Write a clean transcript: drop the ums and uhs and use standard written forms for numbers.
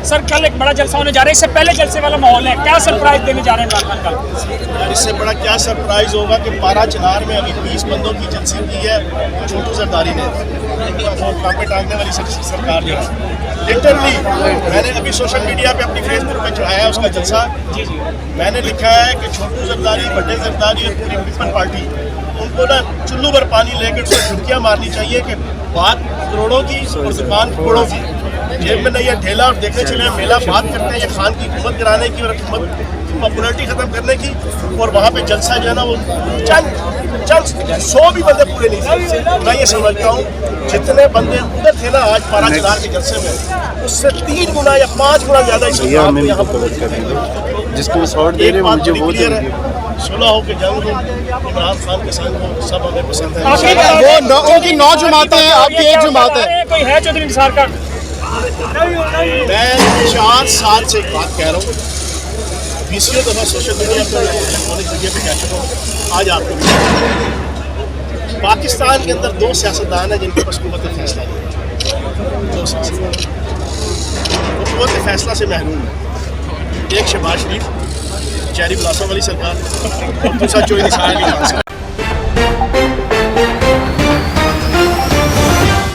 Sir कल एक बड़ा जलसा होने जा रहा है, इससे पहले जलसे वाला माहौल है, क्या सरप्राइज देने जा रहे हैं इमरान खान कल? इससे बड़ा क्या सरप्राइज होगा कि पारा चिनार में अभी 20 बंदों की जलसे की है छोटू जरदारी ने, वो कांपे टांगने वाली सरकार ने। लिटरली मैंने अभी सोशल मीडिया पे अपनी फेसबुक पे चढ़ाया है उसका जलसा। मैंने लिखा है कि छोटू जरदारी, बड़े जरदारी और पूरी पीपल पार्टी, उनको ना चुल्लू भर पानी लेकर उसको झुमकियाँ मारनी चाहिए कि बात करोड़ों की और दुकान करोड़ों की, जेब में नहीं है ढेला और देखने चले मेला बात करते हैं ये खान की हुकूमत गिराने की और पॉपुलरिटी खत्म करने की, और वहाँ पे जलसा जो है ना वो चंद 100 भी बंदे पूरे नहीं थे। मैं ये समझता हूँ जितने बंदे उधर थे ना आज पारा चिनार के जलसे में, उससे 3 गुना या 5 गुना ज्यादा यहाँ पर जिसको शॉर्ट दे रहे मुझे वो सुलह हो के जंग हो, इमरान खान के संग हो, सब हमें पसंद है। वो उनकी 9 जमातें हैं, आपकी 1 जमात है। कोई है चौधरी निसार का? मैं 4 साल से एक बात कह रहा हूँ, 20 दफ़ा सोशल मीडिया पर इलेक्ट्रॉनिक मीडिया पे कह चुका हूँ, आज आपको पाकिस्तान के अंदर 2 सियासतदान हैं जिनके पास कुव्वत फैसला नहीं, 2 सियासतदान वो कुव्वत फैसला से महरूम है। एक शहबाज शरीफ, चेरी ब्लासम वाली सरकार, और दूसरा चौधरी निसार अली खान साहब।